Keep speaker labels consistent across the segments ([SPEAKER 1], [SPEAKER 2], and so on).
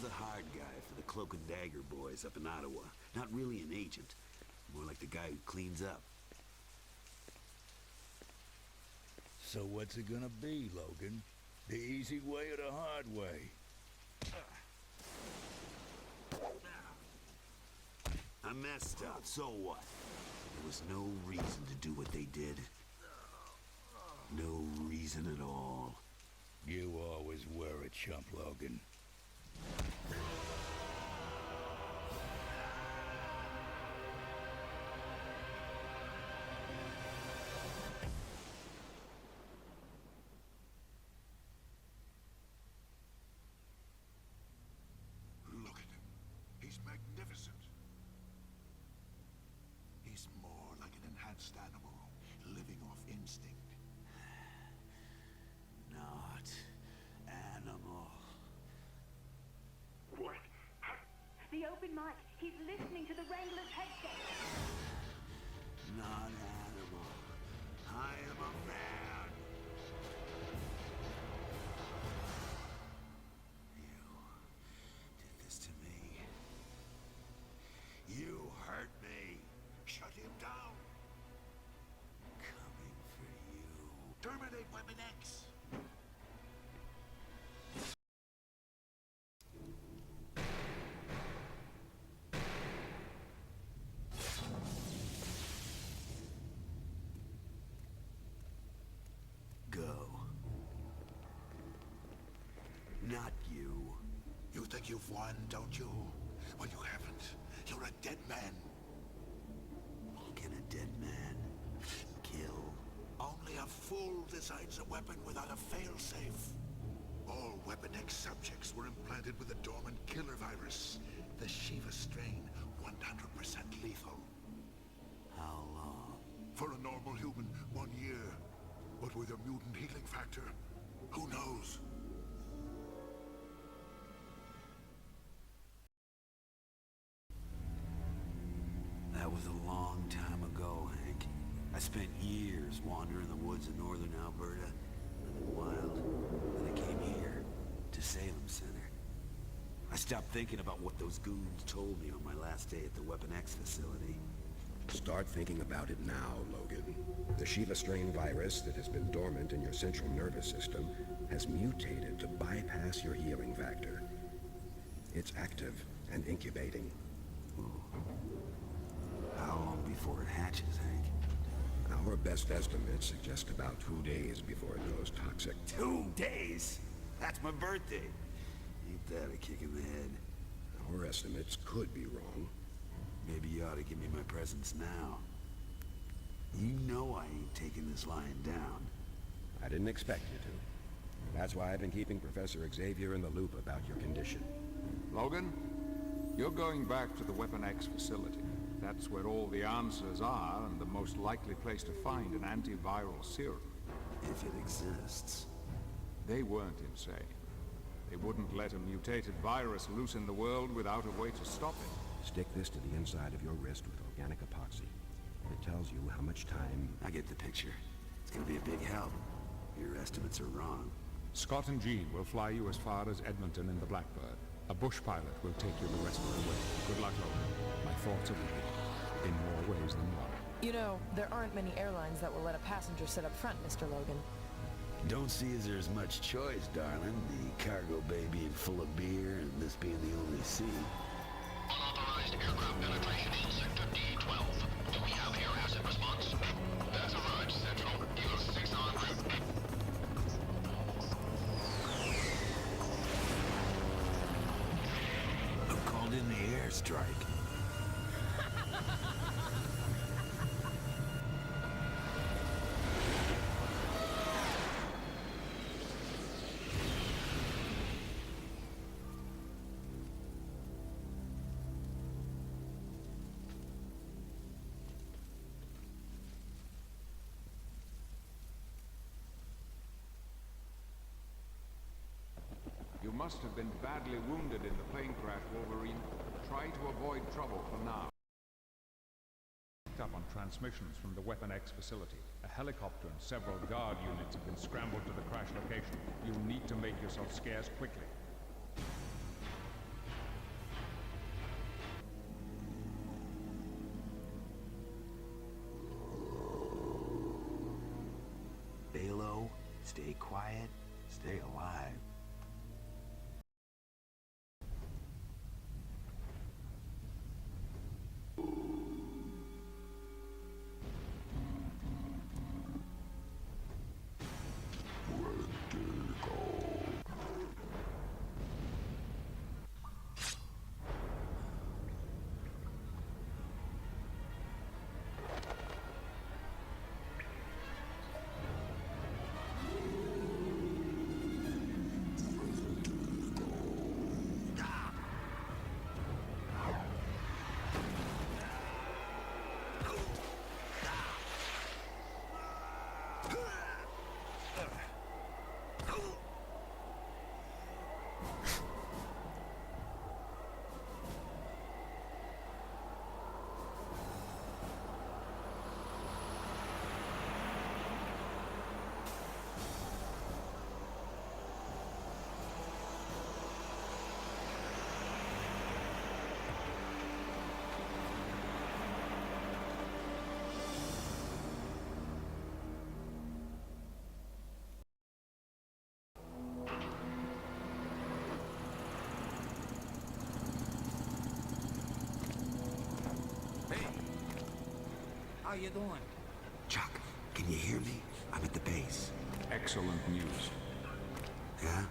[SPEAKER 1] the hard guy for the Cloak and Dagger boys up in Ottawa. Not really an agent. More like the guy who cleans up.
[SPEAKER 2] So what's it gonna be, Logan? The easy way or the hard way?
[SPEAKER 1] I messed up, so what? There was no reason to do what they did. No reason at all.
[SPEAKER 2] You always were a chump, Logan.
[SPEAKER 3] Look at him. He's magnificent. He's more like an enhanced animal, living off instinct.
[SPEAKER 1] Not animal.
[SPEAKER 3] What?
[SPEAKER 4] The open mic. He's listening to the Wrangler's headset.
[SPEAKER 1] Not animal. I am a man. You did this to me. You hurt me.
[SPEAKER 3] Shut him down.
[SPEAKER 1] Coming for you.
[SPEAKER 3] Terminate Weapon X.
[SPEAKER 1] Go. Not you.
[SPEAKER 3] You think you've won, don't you? Well, you haven't. You're a dead man.
[SPEAKER 1] Can a dead man kill?
[SPEAKER 3] Only a fool designs a weapon without a failsafe. All Weapon X subjects were implanted with a dormant killer virus. The Shiva strain, 100% lethal.
[SPEAKER 1] How long?
[SPEAKER 3] For a normal human, 1 year. But with a mutant healing factor, who knows?
[SPEAKER 1] That was a long time ago, Hank. I spent years wandering the woods of northern Alberta, living wild. Then I came here, to Salem Center. I stopped thinking about what those goons told me on my last day at the Weapon X facility.
[SPEAKER 5] Start thinking about it now, Logan. The Shiva strain virus that has been dormant in your central nervous system has mutated to bypass your healing factor. It's active and incubating.
[SPEAKER 1] Ooh. How long before it hatches, Hank?
[SPEAKER 5] Our best estimates suggest about 2 days before it goes toxic.
[SPEAKER 1] 2 days? That's my birthday. Ain't that a kick in the head?
[SPEAKER 5] Our estimates could be wrong.
[SPEAKER 1] Maybe you ought to give me my presents now. You know I ain't taking this lying down.
[SPEAKER 5] I didn't expect you to. That's why I've been keeping Professor Xavier in the loop about your condition.
[SPEAKER 6] Logan, you're going back to the Weapon X facility. That's where all the answers are and the most likely place to find an antiviral serum.
[SPEAKER 1] If it exists.
[SPEAKER 6] They weren't insane. They wouldn't let a mutated virus loose in the world without a way to stop it.
[SPEAKER 5] Stick this to the inside of your wrist with organic epoxy. It tells you how much time...
[SPEAKER 1] I get the picture. It's gonna be a big help. Your estimates are wrong.
[SPEAKER 6] Scott and Jean will fly you as far as Edmonton in the Blackbird. A bush pilot will take you the rest of the way. Good luck, Logan. My thoughts are with you, in more ways than one.
[SPEAKER 7] You know, there aren't many airlines that will let a passenger sit up front, Mr. Logan.
[SPEAKER 1] Don't see as there's much choice, darling. The cargo bay being full of beer and this being the only seat.
[SPEAKER 8] Unauthorized aircraft penetration in Sector D12. Do we have air asset response? That's a Raj Central. Eagle 6 en route.
[SPEAKER 1] I've called in the airstrike.
[SPEAKER 6] You must have been badly wounded in the plane crash, Wolverine. Try to avoid trouble for now. Picked up on transmissions from the Weapon X facility. A helicopter and several guard units have been scrambled to the crash location. You need to make yourself scarce quickly.
[SPEAKER 1] Stay quiet, stay alive.
[SPEAKER 9] How you doing?
[SPEAKER 1] Chuck, can you hear me? I'm at the base.
[SPEAKER 6] Excellent news.
[SPEAKER 1] Yeah?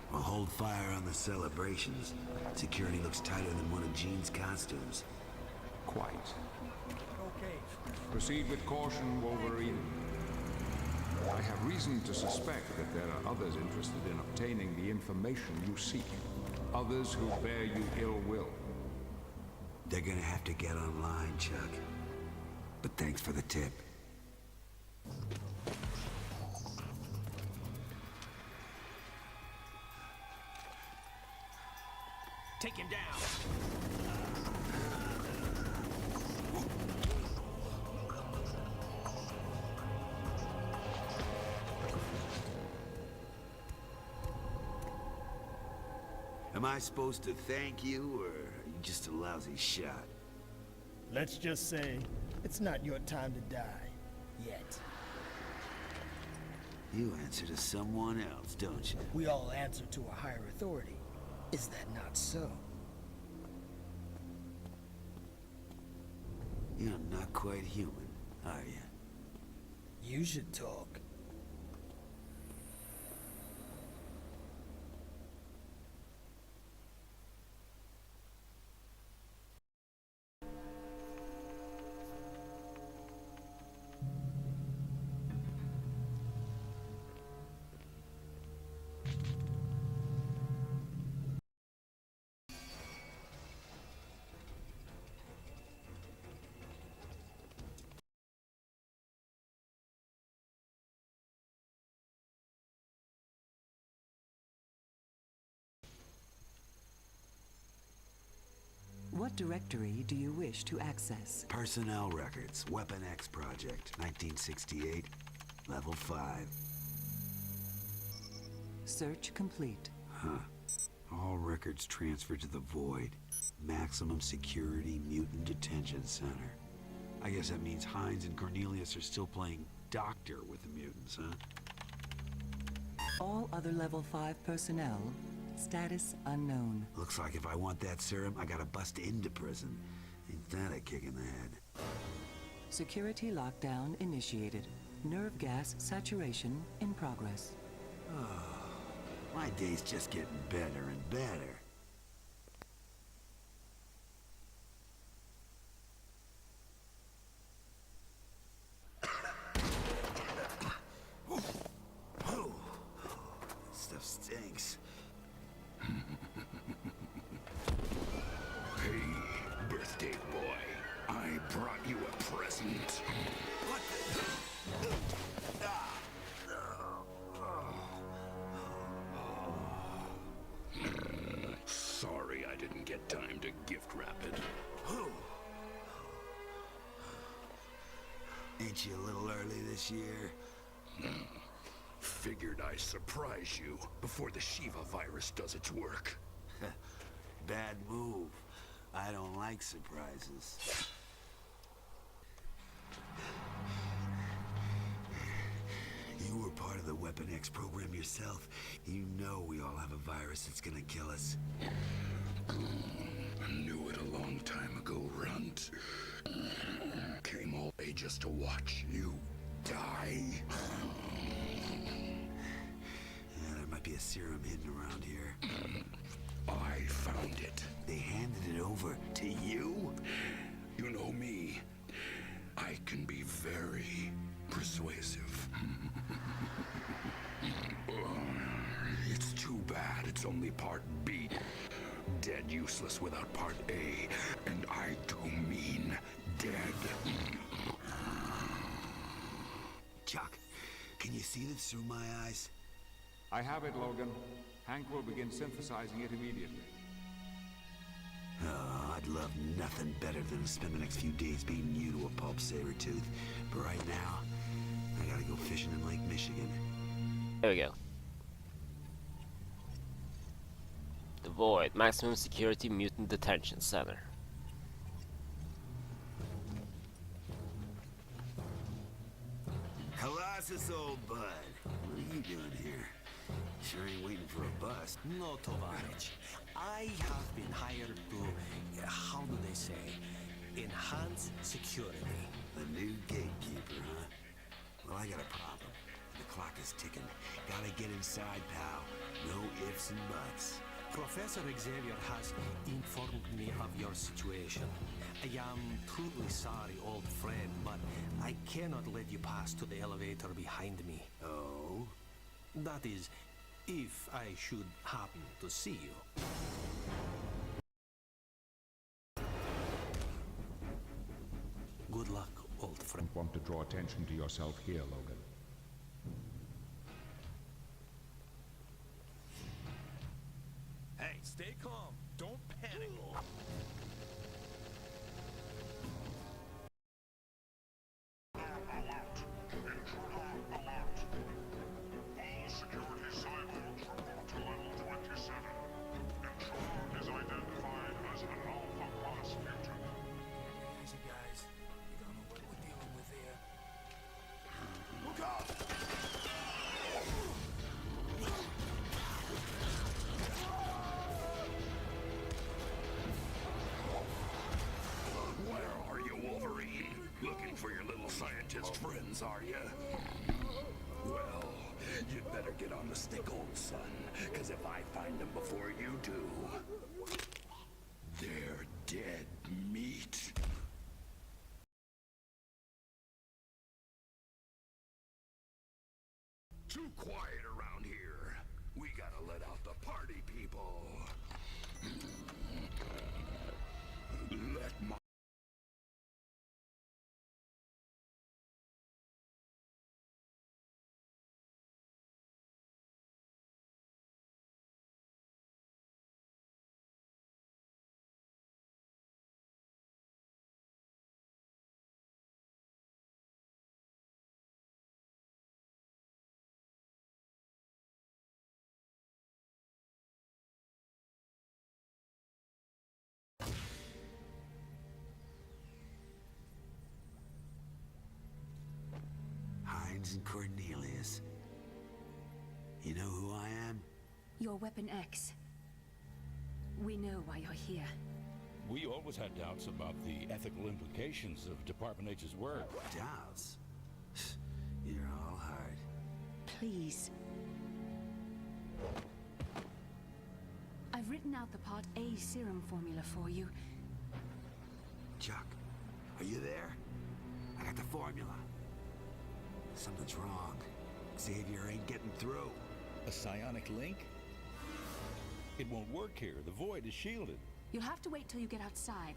[SPEAKER 1] Well, hold fire on the celebrations. Security looks tighter than one of Jean's costumes.
[SPEAKER 6] Quite.
[SPEAKER 9] Okay.
[SPEAKER 6] Proceed with caution, Wolverine. I have reason to suspect that there are others interested in obtaining the information you seek. Others who bear you ill will.
[SPEAKER 1] They're gonna have to get online, Chuck. But thanks for the tip.
[SPEAKER 9] Take him down.
[SPEAKER 1] Am I supposed to thank you, or are you just a lousy shot?
[SPEAKER 10] Let's just say, it's not your time to die. Yet.
[SPEAKER 1] You answer to someone else, don't you?
[SPEAKER 10] We all answer to a higher authority. Is that not so?
[SPEAKER 1] You're not quite human, are you?
[SPEAKER 10] You should talk.
[SPEAKER 11] What directory do you wish to access?
[SPEAKER 1] Personnel records, Weapon X Project, 1968, level 5.
[SPEAKER 11] Search complete.
[SPEAKER 1] Huh. All records transferred to the Void. Maximum Security Mutant Detention Center. I guess that means Hines and Cornelius are still playing doctor with the mutants, huh?
[SPEAKER 11] All other level 5 personnel, status unknown.
[SPEAKER 1] Looks like if I want that serum, I gotta bust into prison. Ain't that a kick in the head?
[SPEAKER 11] Security lockdown initiated. Nerve gas saturation in progress.
[SPEAKER 1] Oh, my day's just getting better and better. Stuff stinks.
[SPEAKER 5] Hey, birthday boy. I brought you a present.
[SPEAKER 1] What the?
[SPEAKER 5] Sorry I didn't get time to gift wrap it.
[SPEAKER 1] Ain't you a little early this year?
[SPEAKER 5] Figured I'd surprise you before the Shiva Virus does its work.
[SPEAKER 1] Bad move. I don't like surprises. You were part of the Weapon X program yourself, you know we all have a virus that's gonna kill us.
[SPEAKER 3] I knew it a long time ago, Runt. Came all day just to watch you die.
[SPEAKER 1] Yeah, there might be a serum hidden around here.
[SPEAKER 3] I found it.
[SPEAKER 1] They handed it over to you?
[SPEAKER 3] You know me. I can be very persuasive. It's too bad it's only part B. Dead useless without part A. And I do mean dead.
[SPEAKER 1] Chuck, can you see this through my eyes?
[SPEAKER 6] I have it, Logan. Hank will begin synthesizing it immediately.
[SPEAKER 1] Oh, I'd love nothing better than to spend the next few days being you to a pulp Sabertooth. But right now, I gotta go fishing in Lake Michigan.
[SPEAKER 12] There we go. The Void, Maximum Security Mutant Detention Center.
[SPEAKER 1] Colossus, old bud. What are you doing here? Sure ain't waiting for a bus.
[SPEAKER 9] No, Tovarich. I have been hired to, how do they say, enhance security.
[SPEAKER 1] The new gatekeeper, huh? Well, I got a problem. The clock is ticking. Gotta get inside, pal. No ifs and buts.
[SPEAKER 9] Professor Xavier has informed me of your situation. I am truly sorry, old friend, but I cannot let you pass to the elevator behind me.
[SPEAKER 1] Oh?
[SPEAKER 9] That is, if I should happen to see you. Good luck, old friend.
[SPEAKER 6] Want to draw attention to yourself here, Logan.
[SPEAKER 9] Hey, stay calm. Don't panic.
[SPEAKER 3] Where are you, Wolverine? Looking for your little scientist friends, are you? Well, you'd better get on the stick, old son, because if I find them before you do, they're dead meat. Too quiet around here. We gotta let out the party people. Let my...
[SPEAKER 1] Hines and Cornelius. You know who I am?
[SPEAKER 13] Your Weapon X. We know why you're here.
[SPEAKER 2] We always had doubts about the ethical implications of Department H's work.
[SPEAKER 1] Doubts? You're all hard.
[SPEAKER 13] Please. I've written out the Part A serum formula for you.
[SPEAKER 1] Chuck, are you there? I got the formula. Something's wrong. Xavier ain't getting through.
[SPEAKER 2] A psionic link? It won't work here. The Void is shielded.
[SPEAKER 13] You'll have to wait till you get outside.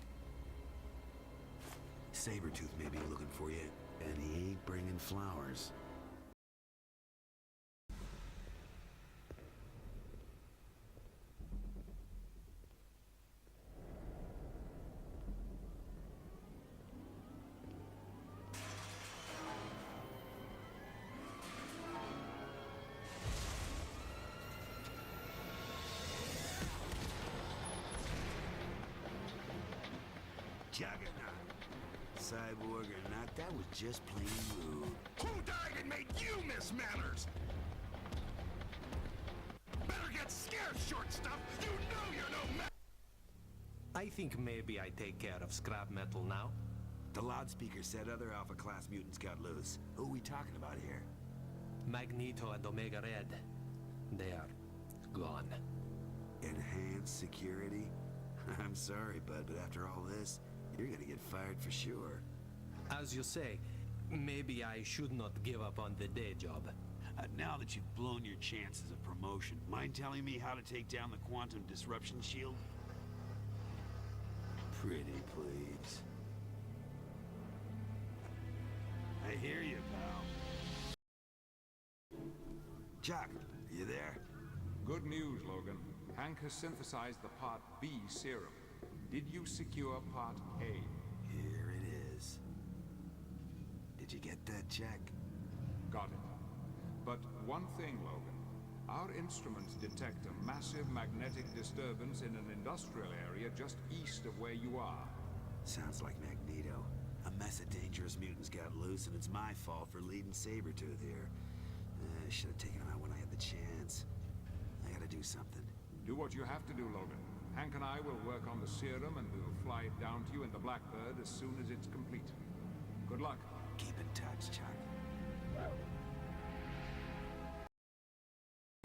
[SPEAKER 1] Sabertooth may be looking for you, and he ain't bringing flowers. Juggernaut. cyborg or not, that was just plain rude.
[SPEAKER 3] Who died and made you miss manners? Better get scared, short stuff! You know you're no ma-
[SPEAKER 9] I think maybe I take care of scrap metal now.
[SPEAKER 1] The loudspeaker said other Alpha-class mutants got loose. Who are we talking about here?
[SPEAKER 9] Magneto and Omega Red. They are gone.
[SPEAKER 1] Enhanced security? I'm sorry, bud, but after all this, you're gonna get fired for sure.
[SPEAKER 9] As you say, maybe I should not give up on the day job.
[SPEAKER 1] Now that you've blown your chances of promotion, mind telling me how to take down the quantum disruption shield? Pretty please. I hear you, pal. Chuck, you there?
[SPEAKER 6] Good news, Logan. Hank has synthesized the Part B serum. Did you secure Part A?
[SPEAKER 1] Here it is. Did you get that, Jack?
[SPEAKER 6] Got it. But one thing, Logan. Our instruments detect a massive magnetic disturbance in an industrial area just east of where you are.
[SPEAKER 1] Sounds like Magneto. A mess of dangerous mutants got loose, and it's my fault for leading Sabertooth here. I should have taken him out when I had the chance. I gotta do something.
[SPEAKER 6] Do what you have to do, Logan. Hank and I will work on the serum, and we'll fly it down to you in the Blackbird as soon as it's complete. Good luck.
[SPEAKER 1] Keep in touch, Chuck.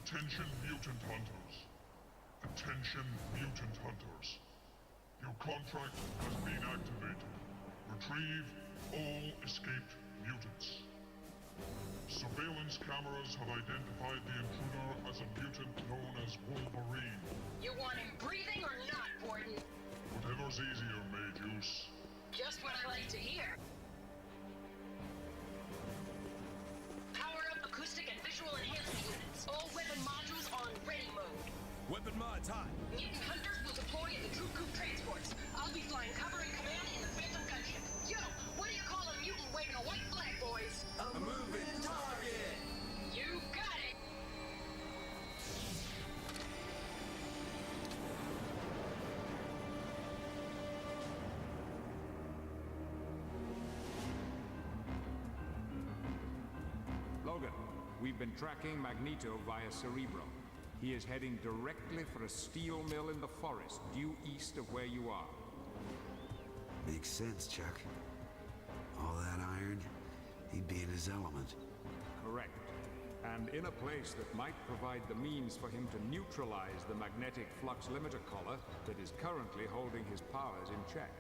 [SPEAKER 14] Attention, mutant hunters. Attention, mutant hunters. Your contract has been activated. Retrieve all escaped mutants. Surveillance cameras have identified the intruder as a mutant known as Wolverine.
[SPEAKER 8] You want him breathing or not, Warden?
[SPEAKER 14] Whatever's easier, Magus.
[SPEAKER 8] Just what I like to hear. Power up acoustic and visual enhancement units. All weapon modules are in ready mode.
[SPEAKER 9] Weapon mods high.
[SPEAKER 8] Mutant hunters will deploy in the troop group transports. I'll be flying cover and command in the Phantom gunship. Yo, what do you call a mutant waving a white flag, boys?
[SPEAKER 9] A moving target!
[SPEAKER 8] You got it!
[SPEAKER 6] Logan, we've been tracking Magneto via Cerebro. He is heading directly for a steel mill in the forest, due east of where you are.
[SPEAKER 1] Makes sense, Chuck. All that iron, he'd be in his element.
[SPEAKER 6] Correct. And in a place that might provide the means for him to neutralize the magnetic flux limiter collar that is currently holding his powers in check.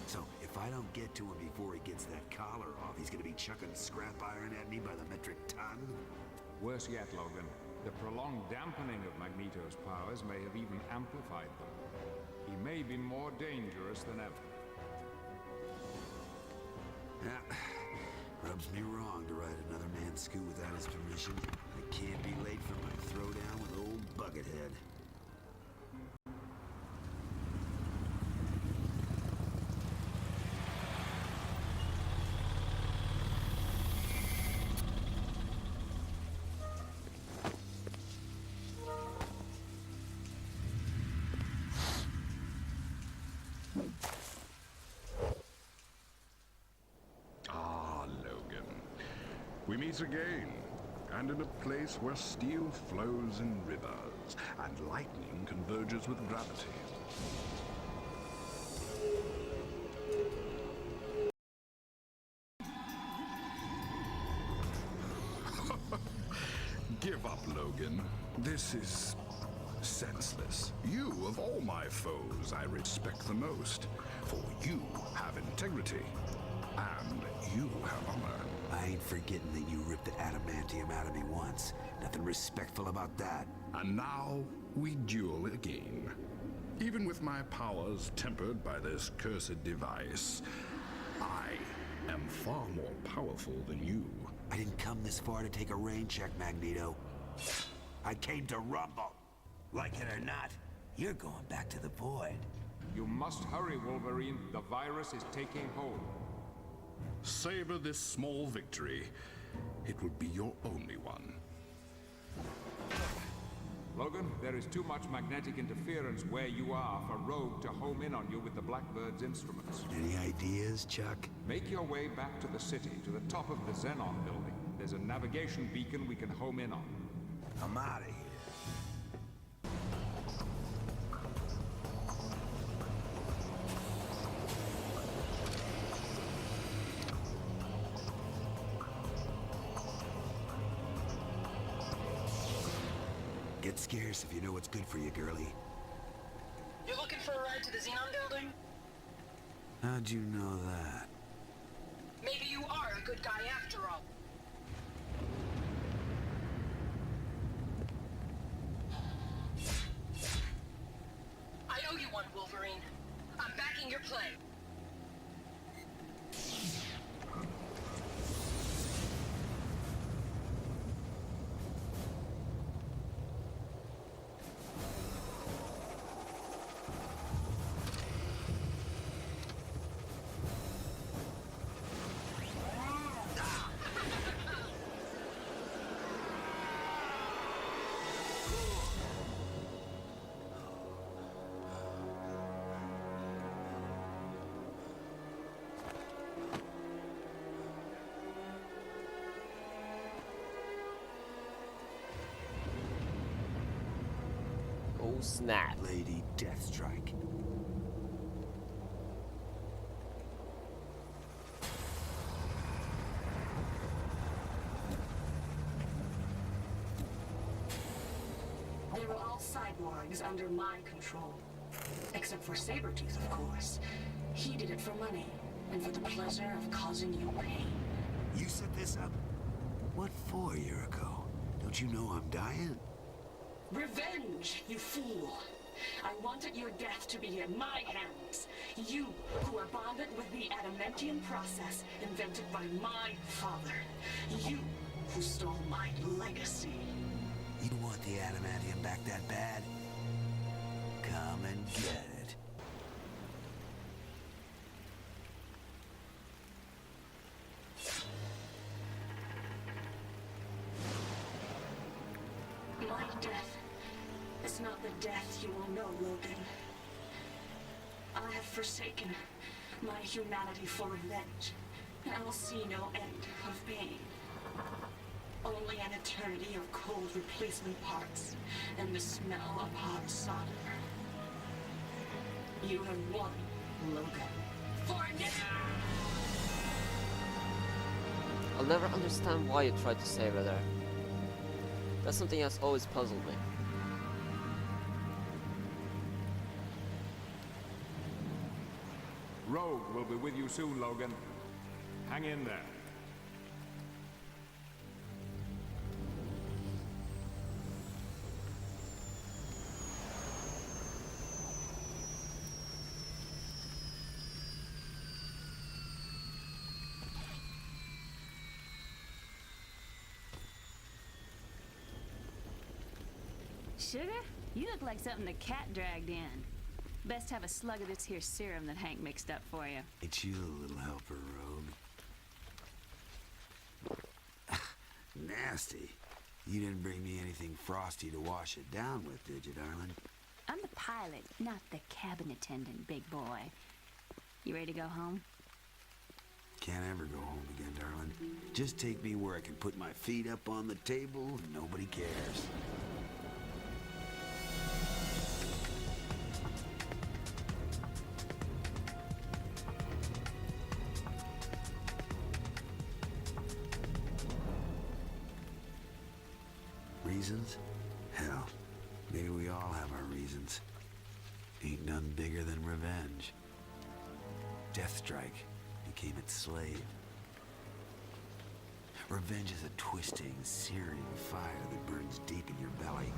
[SPEAKER 1] So, if I don't get to him before he gets that collar off, he's gonna be chucking scrap iron at me by the metric ton?
[SPEAKER 6] Worse yet, Logan. The prolonged dampening of Magneto's powers may have even amplified them. He may be more dangerous than ever.
[SPEAKER 1] Yeah, rubs me wrong to ride another man's scoot without his permission. I can't be late for my throwdown with old Buckethead.
[SPEAKER 15] We meet again, and in a place where steel flows in rivers, and lightning converges with gravity. Give up, Logan. This is senseless. You, of all my foes, I respect the most, for you have integrity, and you have honor.
[SPEAKER 1] I ain't forgetting that you ripped the adamantium out of me once. Nothing respectful about that.
[SPEAKER 15] And now we duel again. Even with my powers tempered by this cursed device, I am far more powerful than you.
[SPEAKER 1] I didn't come this far to take a rain check, Magneto. I came to rumble. Like it or not, you're going back to the void.
[SPEAKER 6] You must hurry, Wolverine. The virus is taking hold.
[SPEAKER 15] Savor this small victory. It will be your only one.
[SPEAKER 6] Logan, there is too much magnetic interference where you are for Rogue to home in on you with the Blackbird's instruments.
[SPEAKER 1] Any ideas, Chuck?
[SPEAKER 6] Make your way back to the city, to the top of the Xenon building. There's a navigation beacon we can home in on.
[SPEAKER 2] I'm out of here.
[SPEAKER 1] Get scarce if you know what's good for you, girlie.
[SPEAKER 16] You looking for a ride to the Xenon building?
[SPEAKER 1] How'd you know that?
[SPEAKER 16] Maybe you are a good guy after all. I owe you one, Wolverine. I'm backing your play.
[SPEAKER 12] Oh snap.
[SPEAKER 1] Lady Deathstrike.
[SPEAKER 16] They were all cyborgs under my control. Except for Sabertooth, of course. He did it for money, and for the pleasure of causing you pain.
[SPEAKER 1] You set this up? What for a year ago? Don't you know I'm dying?
[SPEAKER 16] Revenge, you fool! I wanted your death to be in my hands. You, who are bonded with the adamantium process invented by my father. You, who stole my legacy.
[SPEAKER 1] You want the adamantium back that bad? Come and get it.
[SPEAKER 16] My death is not the death you will know, Logan. I have forsaken my humanity for revenge, and I will see no end of pain. Only an eternity of cold replacement parts and the smell of hot solder. You have won, Logan. For now!
[SPEAKER 12] I'll never understand why you tried to save her there. That's something that's always puzzled me.
[SPEAKER 6] Rogue will be with you soon, Logan. Hang in there.
[SPEAKER 13] Sugar? You look like something the cat dragged in. Best have a slug of this here serum that Hank mixed up for you.
[SPEAKER 1] Ain't you a little helper, Rogue? Nasty. You didn't bring me anything frosty to wash it down with, did you, darling?
[SPEAKER 13] I'm the pilot, not the cabin attendant, big boy. You ready to go home?
[SPEAKER 1] Can't ever go home again, darling. Just take me where I can put my feet up on the table and nobody cares. Reasons? Hell, maybe we all have our reasons. Ain't none bigger than revenge. Deathstrike became its slave. Revenge is a twisting, searing fire that burns deep in your belly.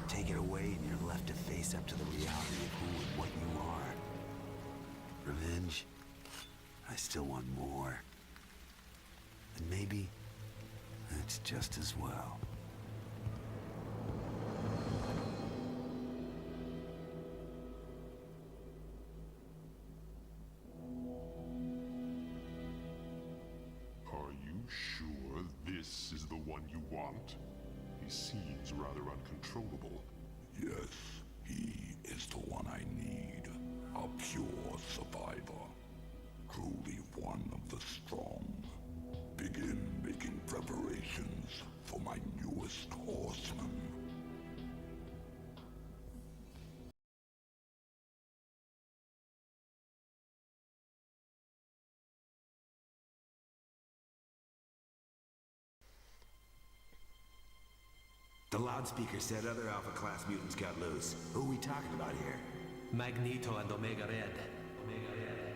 [SPEAKER 1] Take it away and you're left to face up to the reality of who and what you are. Revenge? I still want more. And maybe that's just as well.
[SPEAKER 14] Are you sure this is the one you want? seems rather uncontrollable.
[SPEAKER 15] Yes, he is the one I need. A pure survivor. Truly one of the strong. Begin making preparations for my newest horseman.
[SPEAKER 1] The loudspeaker said other Alpha class mutants got loose. Who are we talking about here?
[SPEAKER 9] Magneto and Omega Red. Omega Red.